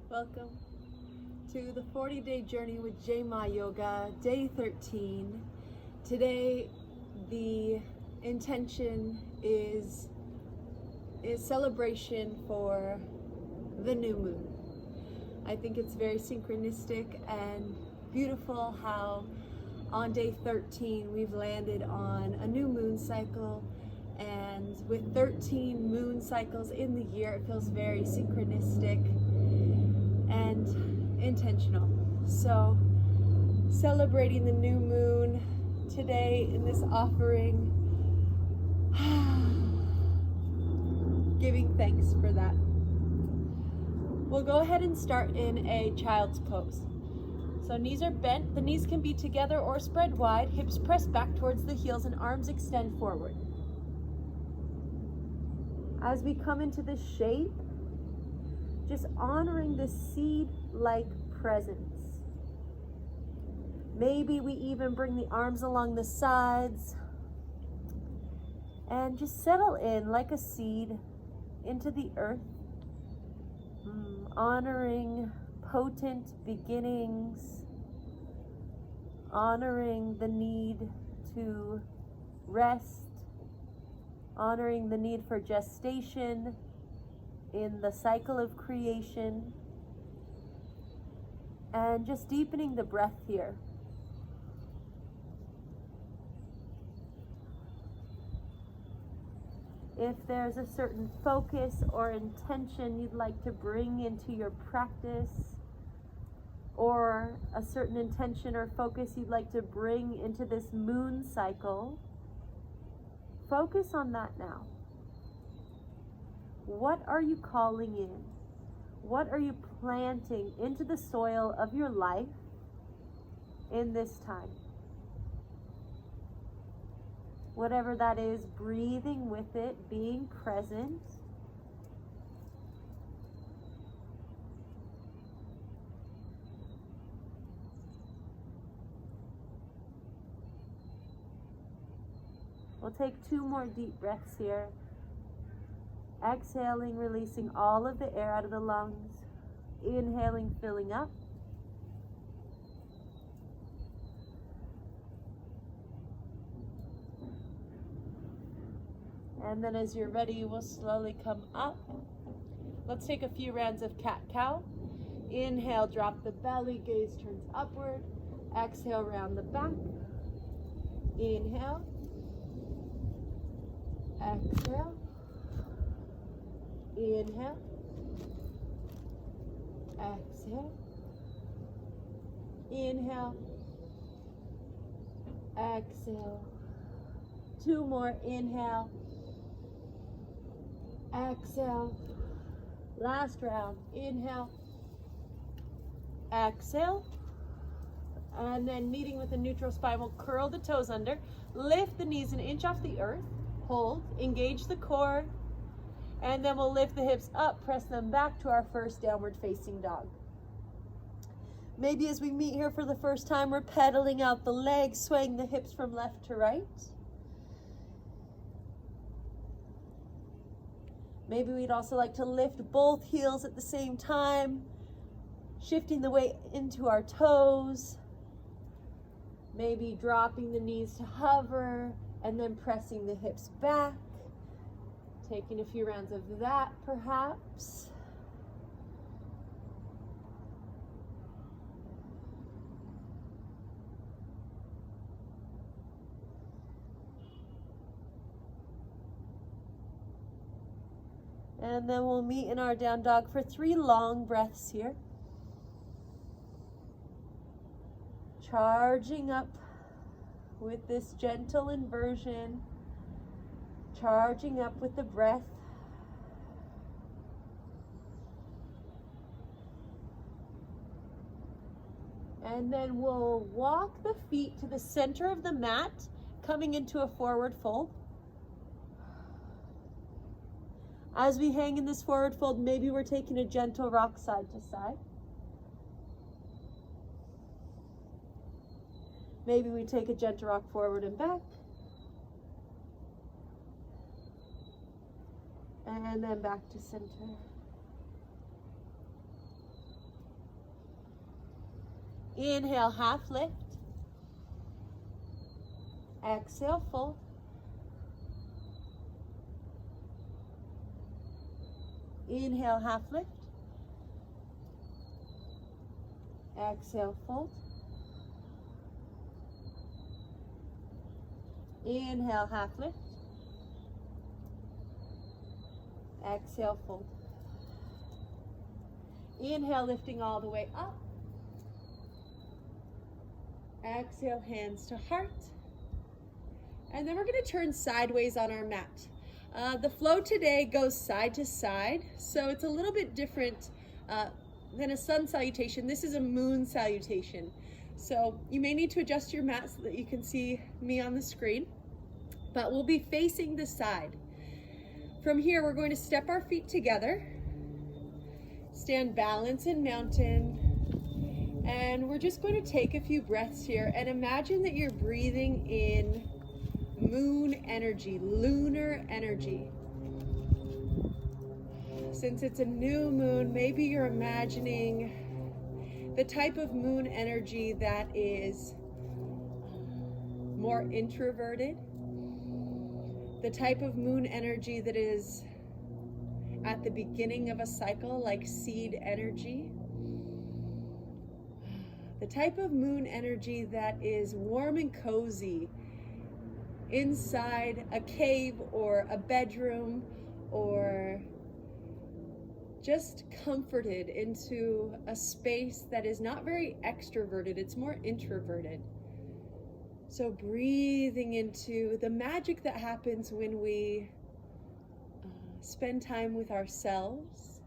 Welcome to the 40-day journey with JMa Yoga, day 13. Today, the intention is celebration for the new moon. I think it's very synchronistic and beautiful how on day 13 we've landed on a new moon cycle, and with 13 moon cycles in the year, it feels very synchronistic and intentional. So, celebrating the new moon today in this offering, giving thanks for that. We'll go ahead and start in a child's pose. So knees are bent, the knees can be together or spread wide, hips press back towards the heels and arms extend forward. As we come into this shape, just honoring the seed-like presence. Maybe we even bring the arms along the sides and just settle in like a seed into the earth, honoring potent beginnings, honoring the need to rest, honoring the need for gestation in the cycle of creation, and just deepening the breath here. If there's a certain focus or intention you'd like to bring into your practice, or a certain intention or focus you'd like to bring into this moon cycle, focus on that now. What are you calling in? What are you planting into the soil of your life in this time? Whatever that is, breathing with it, being present. We'll take 2 more deep breaths here. Exhaling, releasing all of the air out of the lungs. Inhaling, filling up. And then as you're ready, you will slowly come up. Let's take a few rounds of cat-cow. Inhale, drop the belly, gaze turns upward. Exhale, round the back. Inhale. Exhale. Inhale. Exhale. Inhale. Exhale. 2 more. Inhale. Exhale. Last round. Inhale. Exhale. And then meeting with a neutral spine, we'll curl the toes under. Lift the knees an inch off the earth. Hold. Engage the core. And then we'll lift the hips up, press them back to our first downward facing dog. Maybe as we meet here for the first time, we're pedaling out the legs, swaying the hips from left to right. Maybe we'd also like to lift both heels at the same time, shifting the weight into our toes. Maybe dropping the knees to hover and then pressing the hips back. Taking a few rounds of that, perhaps. And then we'll meet in our down dog for 3 long breaths here. Charging up with this gentle inversion. Charging up with the breath. And then we'll walk the feet to the center of the mat, coming into a forward fold. As we hang in this forward fold, maybe we're taking a gentle rock side to side. Maybe we take a gentle rock forward and back. And then back to center. Inhale, half lift. Exhale, fold. Inhale, half lift. Exhale, fold. Inhale, half lift. Exhale, fold. Inhale, lifting all the way up. Exhale, hands to heart. And then we're going to turn sideways on our mat. The flow today goes side to side, so it's a little bit different than a sun salutation. This is a moon salutation. So you may need to adjust your mat so that you can see me on the screen, but we'll be facing the side. From here, we're going to step our feet together, stand balance in mountain, and we're just going to take a few breaths here and imagine that you're breathing in moon energy, lunar energy. Since it's a new moon, maybe you're imagining the type of moon energy that is more introverted, the type of moon energy that is at the beginning of a cycle, like seed energy, the type of moon energy that is warm and cozy inside a cave or a bedroom, or just comforted into a space that is not very extroverted, it's more introverted. So breathing into the magic that happens when we spend time with ourselves,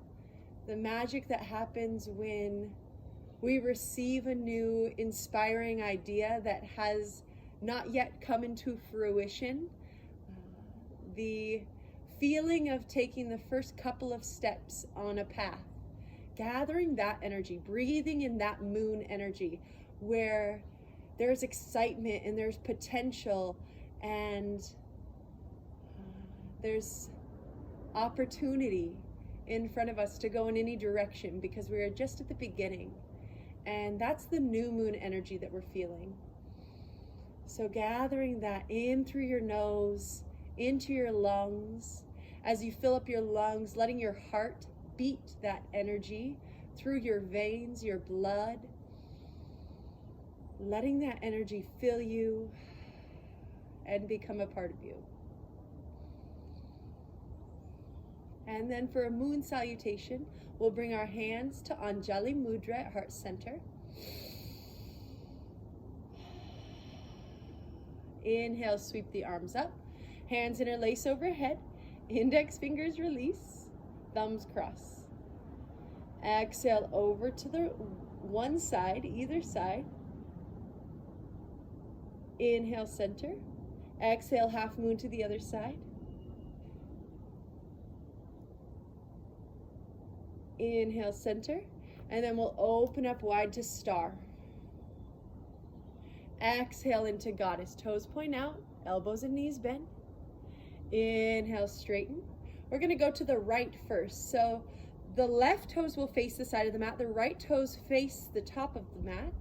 the magic that happens when we receive a new inspiring idea that has not yet come into fruition, the feeling of taking the first couple of steps on a path, gathering that energy, breathing in that moon energy where there's excitement and there's potential and there's opportunity in front of us to go in any direction because we are just at the beginning. And that's the new moon energy that we're feeling. So gathering that in through your nose, into your lungs. As you fill up your lungs, letting your heart beat that energy through your veins, your blood. Letting that energy fill you and become a part of you. And then for a moon salutation, we'll bring our hands to Anjali Mudra at heart center. Inhale, sweep the arms up. Hands interlace overhead. Index fingers release. Thumbs cross. Exhale over to the one side, either side. Inhale, center. Exhale, half moon to the other side. Inhale, center. And then we'll open up wide to star. Exhale into goddess. Toes point out, elbows and knees bend. Inhale, straighten. We're going to go to the right first. So the left toes will face the side of the mat. The right toes face the top of the mat.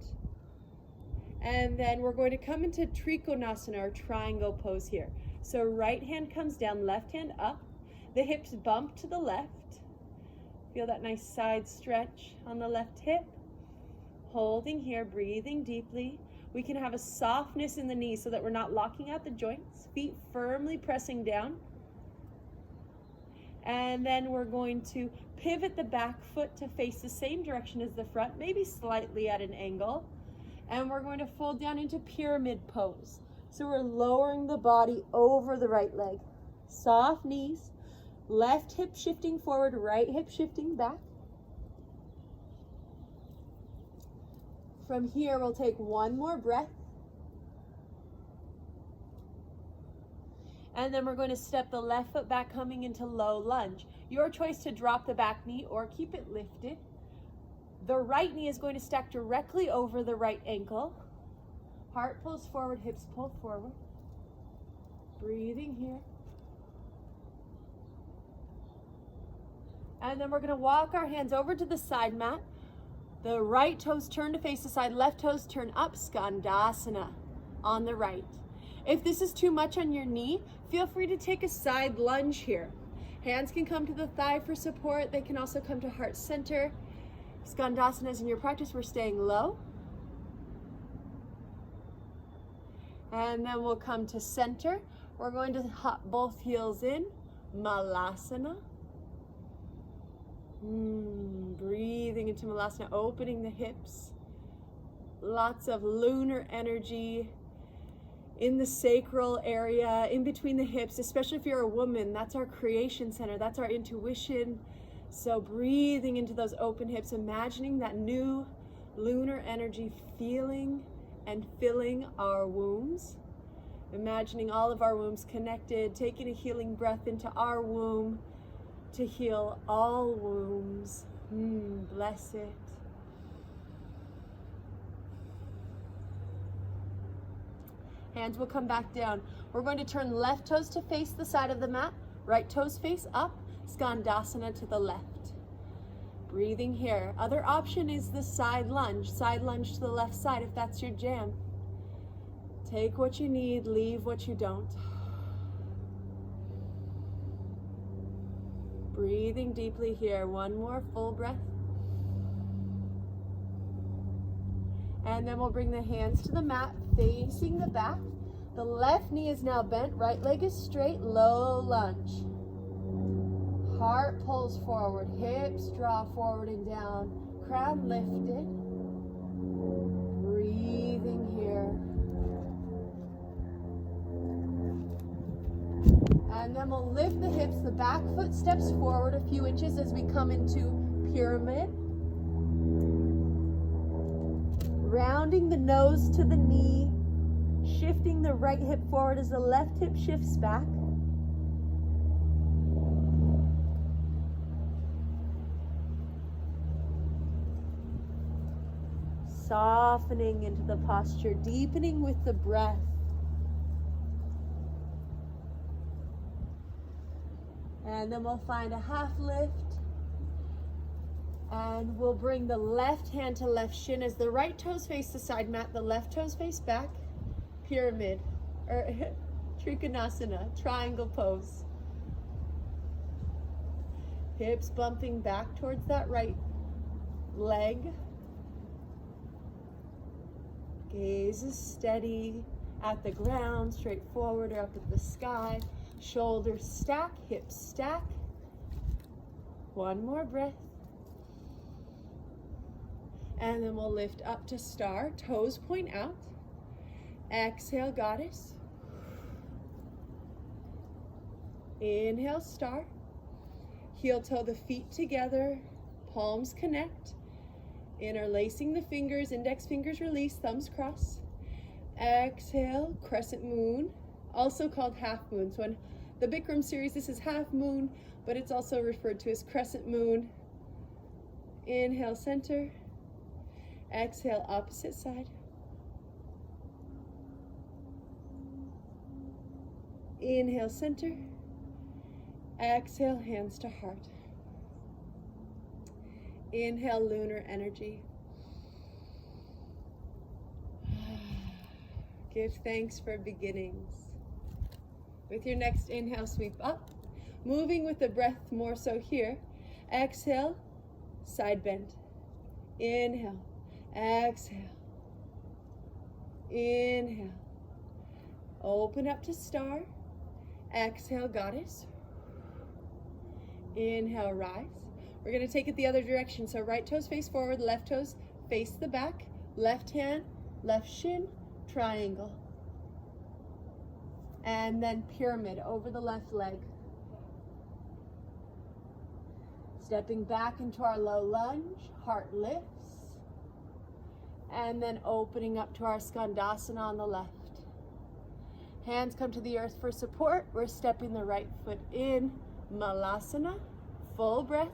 And then we're going to come into Trikonasana, or triangle pose here. So right hand comes down, left hand up. The hips bump to the left. Feel that nice side stretch on the left hip. Holding here, breathing deeply. We can have a softness in the knees so that we're not locking out the joints. Feet firmly pressing down. And then we're going to pivot the back foot to face the same direction as the front, maybe slightly at an angle. And we're going to fold down into pyramid pose. So we're lowering the body over the right leg. Soft knees, left hip shifting forward, right hip shifting back. From here, we'll take one more breath. And then we're going to step the left foot back, coming into low lunge. Your choice to drop the back knee or keep it lifted. The right knee is going to stack directly over the right ankle. Heart pulls forward, hips pull forward. Breathing here. And then we're going to walk our hands over to the side mat. The right toes turn to face the side, left toes turn up, Skandasana on the right. If this is too much on your knee, feel free to take a side lunge here. Hands can come to the thigh for support. They can also come to heart center. Skandasana in your practice, we're staying low. And then we'll come to center. We're going to hop both heels in, Malasana. Breathing into Malasana, opening the hips. Lots of lunar energy in the sacral area, in between the hips, especially if you're a woman. That's our creation center, that's our intuition. So breathing into those open hips, imagining that new lunar energy feeling and filling our wombs. Imagining all of our wombs connected, taking a healing breath into our womb to heal all wombs. Bless it. Hands will come back down. We're going to turn left toes to face the side of the mat, right toes face up, Skandasana to the left. Breathing here. Other option is the side lunge to the left side if that's your jam. Take what you need, leave what you don't. Breathing deeply here. One more full breath. And then we'll bring the hands to the mat, facing the back. The left knee is now bent, right leg is straight, low lunge. Heart pulls forward, hips draw forward and down, crown lifted. Breathing here. And then we'll lift the hips, the back foot steps forward a few inches as we come into pyramid. Rounding the nose to the knee, shifting the right hip forward as the left hip shifts back. Softening into the posture, deepening with the breath. And then we'll find a half lift. And we'll bring the left hand to left shin as the right toes face the side mat, the left toes face back. Pyramid, or Trikonasana, triangle pose. Hips bumping back towards that right leg. Gaze is steady at the ground, straight forward or up at the sky. Shoulders stack, hips stack. One more breath. And then we'll lift up to star, toes point out. Exhale, goddess. Inhale, star. Heel toe the feet together, palms connect. Interlacing the fingers, index fingers release, thumbs cross. Exhale, crescent moon, also called half moon. So in the Bikram series, this is half moon, but it's also referred to as crescent moon. Inhale, center. Exhale, opposite side. Inhale, center. Exhale, hands to heart. Inhale, lunar energy. Give thanks for beginnings. With your next inhale, sweep up. Moving with the breath more so here. Exhale, side bend. Inhale. Exhale. Inhale. Open up to star. Exhale, goddess. Inhale, rise. We're going to take it the other direction. So right toes face forward, left toes face the back. Left hand, left shin, triangle. And then pyramid over the left leg. Stepping back into our low lunge, heart lifts. And then opening up to our Skandasana on the left. Hands come to the earth for support. We're stepping the right foot in, Malasana, full breath.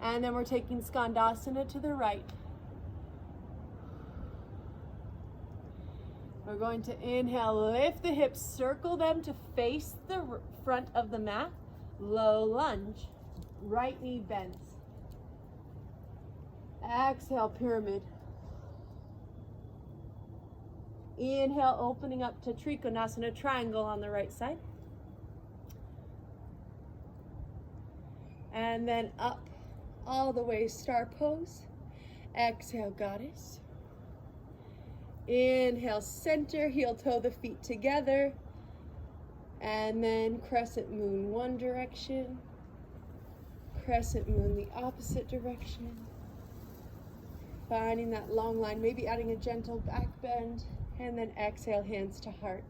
And then we're taking Skandasana to the right. We're going to inhale, lift the hips, circle them to face the front of the mat, low lunge, right knee bends. Exhale, pyramid. Inhale, opening up to Trikonasana, triangle on the right side. And then up all the way, star pose. Exhale, goddess. Inhale, center, heel toe the feet together. And then crescent moon one direction. Crescent moon the opposite direction. Finding that long line, maybe adding a gentle back bend. And then exhale, hands to heart.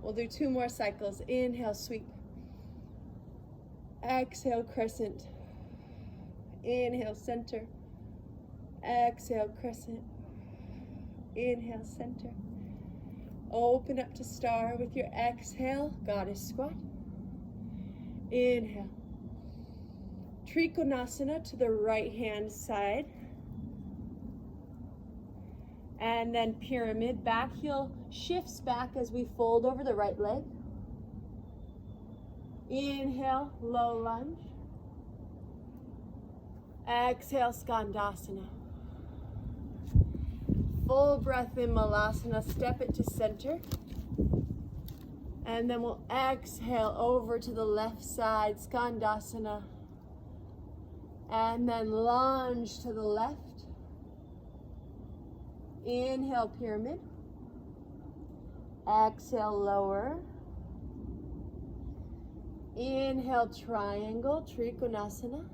We'll do 2 more cycles. Inhale, sweep. Exhale, crescent. Inhale, center. Exhale, crescent. Inhale, center. Open up to star with your exhale, goddess squat. Inhale. Trikonasana to the right hand side. And then pyramid, back heel shifts back as we fold over the right leg. Inhale, low lunge. Exhale, Skandasana. Full breath in Malasana, step it to center. And then we'll exhale over to the left side, Skandasana. And then lunge to the left. Inhale, pyramid. Exhale, lower. Inhale, triangle, Trikonasana.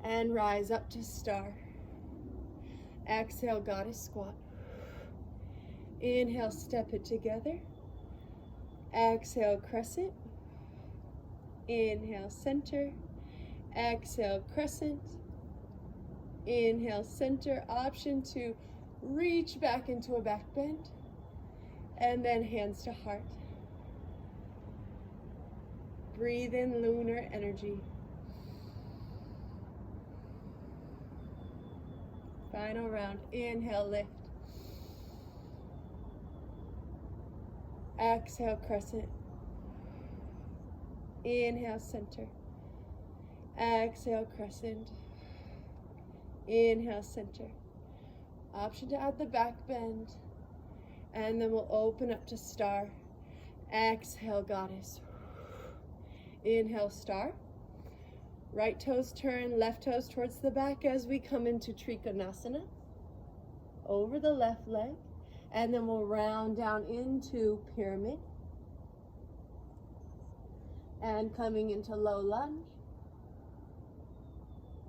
And rise up to star. Exhale, goddess squat. Inhale, step it together. Exhale, crescent. Inhale, center. Exhale, crescent. Inhale, center. Option to reach back into a back bend. And then hands to heart. Breathe in lunar energy. Final round. Inhale, lift. Exhale, crescent. Inhale, center. Exhale, crescent. Inhale, center. Option to add the back bend. And then we'll open up to star. Exhale, goddess. Inhale, star. Right toes turn, left toes towards the back as we come into Trikonasana. Over the left leg. And then we'll round down into pyramid. And coming into low lunge.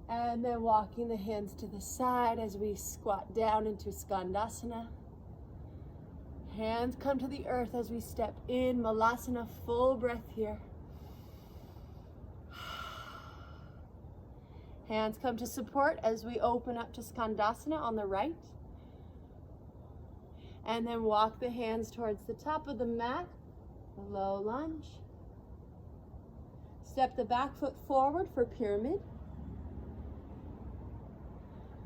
And then walking the hands to the side as we squat down into Skandasana. Hands come to the earth as we step in Malasana, full breath here. Hands come to support as we open up to Skandasana on the right. And then walk the hands towards the top of the mat, low lunge. Step the back foot forward for pyramid.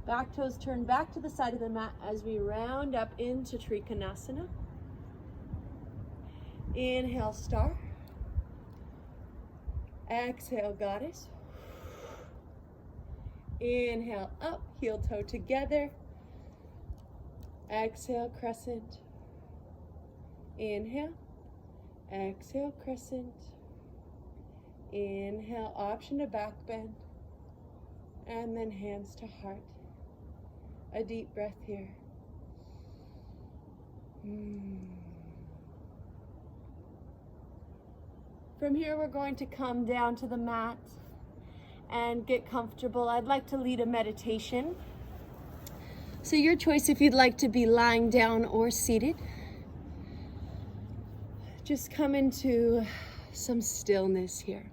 Back toes turn back to the side of the mat as we round up into Trikonasana. Inhale, star. Exhale, goddess. Inhale, up, heel toe together. Exhale, crescent. Inhale. Exhale, crescent. Inhale, option to back bend. And then hands to heart. A deep breath here. From here, we're going to come down to the mat and get comfortable. I'd like to lead a meditation. So your choice if you'd like to be lying down or seated. Just come into some stillness here.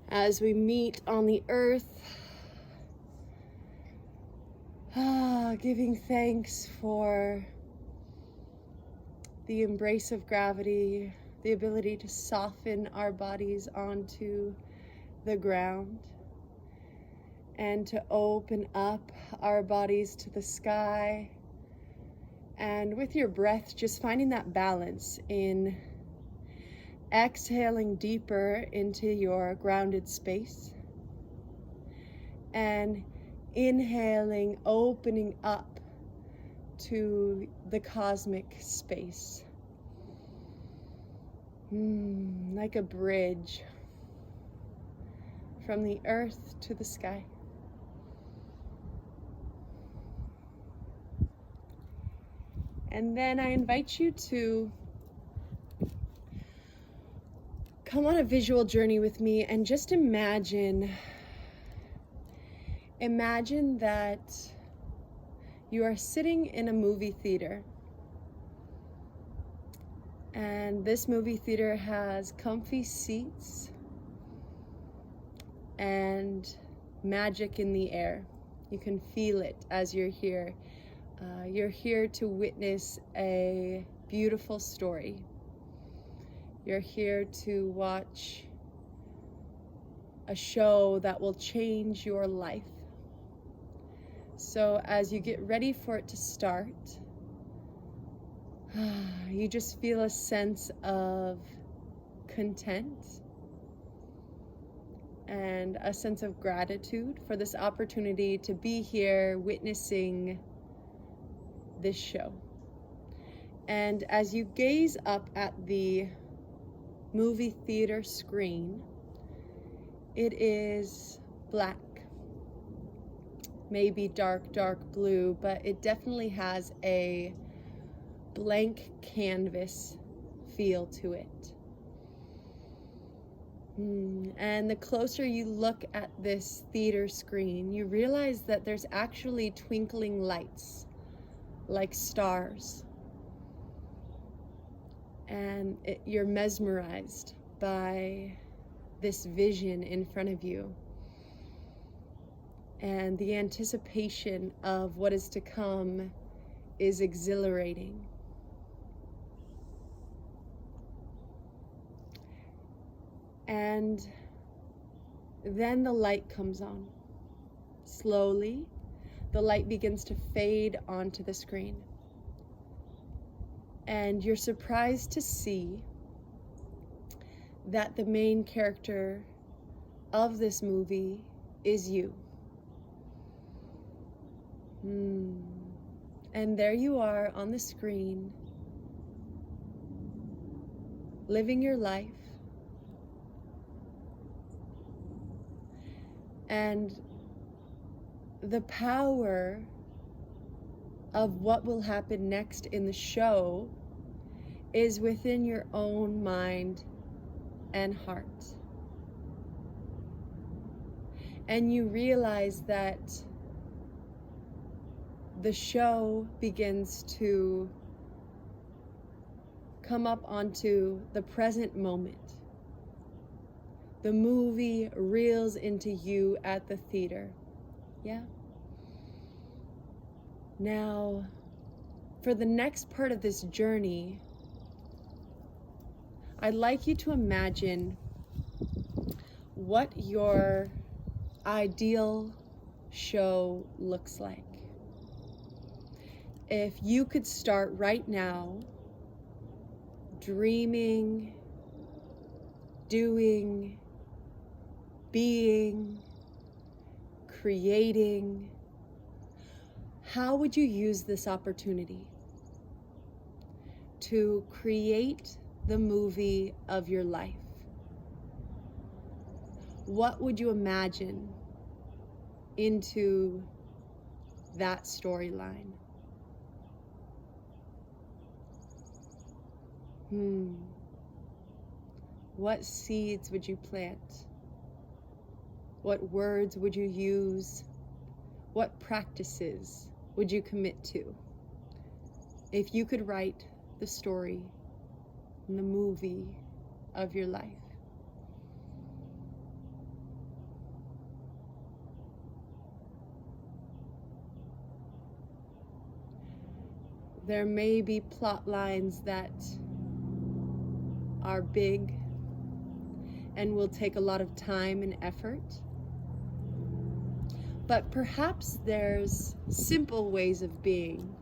As we meet on the earth, giving thanks for the embrace of gravity, the ability to soften our bodies onto the ground, and to open up our bodies to the sky. And with your breath, just finding that balance in exhaling deeper into your grounded space, and inhaling, opening up to the cosmic space. Like a bridge from the earth to the sky. And then I invite you to come on a visual journey with me and just imagine that you are sitting in a movie theater. And this movie theater has comfy seats and magic in the air. You can feel it as you're here. You're here to witness a beautiful story. You're here to watch a show that will change your life. So as you get ready for it to start, you just feel a sense of content and a sense of gratitude for this opportunity to be here witnessing this show. And as you gaze up at the movie theater screen, it is black, maybe dark blue, but it definitely has a blank canvas feel to it. And the closer you look at this theater screen, you realize that there's actually twinkling lights like stars. And you're mesmerized by this vision in front of you. And the anticipation of what is to come is exhilarating. And then the light comes on. Slowly, the light begins to fade onto the screen. And you're surprised to see that the main character of this movie is you. And there you are on the screen, living your life. And the power of what will happen next in the show is within your own mind and heart. And you realize that the show begins to come up onto the present moment. The movie reels into you at the theater. Yeah? Now, for the next part of this journey, I'd like you to imagine what your ideal show looks like. If you could start right now dreaming, doing, being, creating, how would you use this opportunity to create the movie of your life? What would you imagine into that storyline? What seeds would you plant? What words would you use? What practices would you commit to if you could write the story and the movie of your life? There may be plot lines that are big and will take a lot of time and effort. But perhaps there's simple ways of being,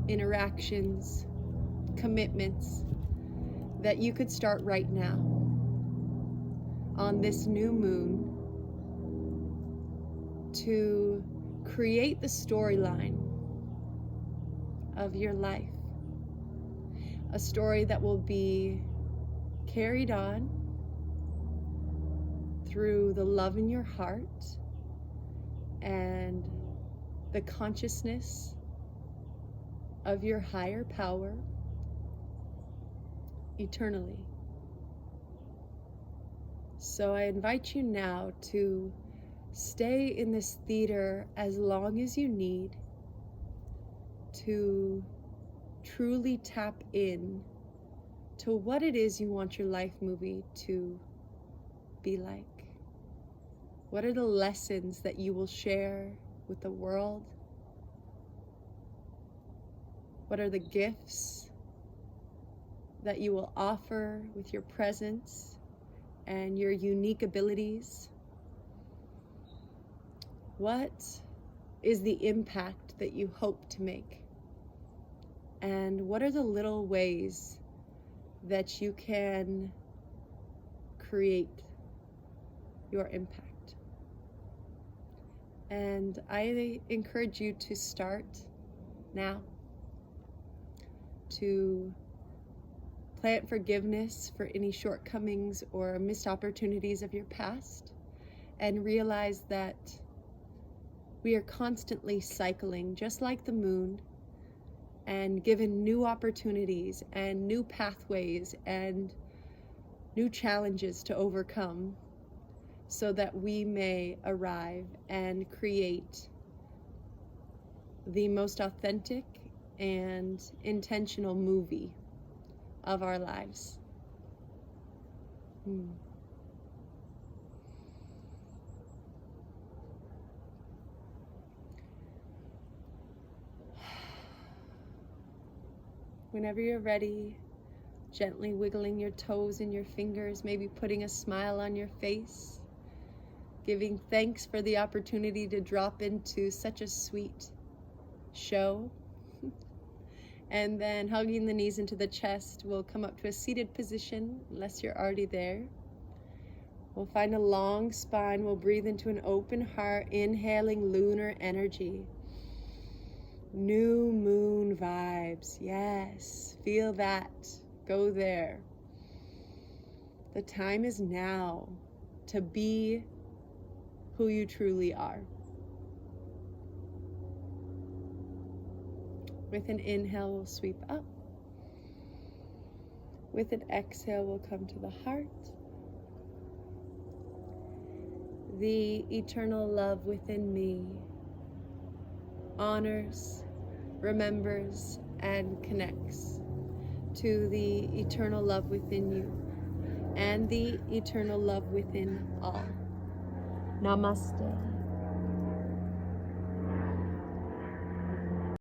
interactions, commitments that you could start right now on this new moon to create the storyline of your life. A story that will be carried on through the love in your heart and the consciousness of your higher power eternally. So I invite you now to stay in this theater as long as you need to truly tap in to what it is you want your life movie to be like. What are the lessons that you will share with the world? What are the gifts that you will offer with your presence and your unique abilities? What is the impact that you hope to make? And what are the little ways that you can create your impact? And I encourage you to start now, to plant forgiveness for any shortcomings or missed opportunities of your past, and realize that we are constantly cycling, just like the moon, and given new opportunities and new pathways and new challenges to overcome, so that we may arrive and create the most authentic and intentional movie of our lives. Whenever you're ready, gently wiggling your toes and your fingers, maybe putting a smile on your face, giving thanks for the opportunity to drop into such a sweet show. And then hugging the knees into the chest, we'll come up to a seated position, unless you're already there. We'll find a long spine. We'll breathe into an open heart, inhaling lunar energy. New moon vibes. Yes, feel that. Go there. The time is now to be who you truly are. With an inhale, we'll sweep up. With an exhale, we'll come to the heart. The eternal love within me honors, remembers, and connects to the eternal love within you and the eternal love within all. Namaste.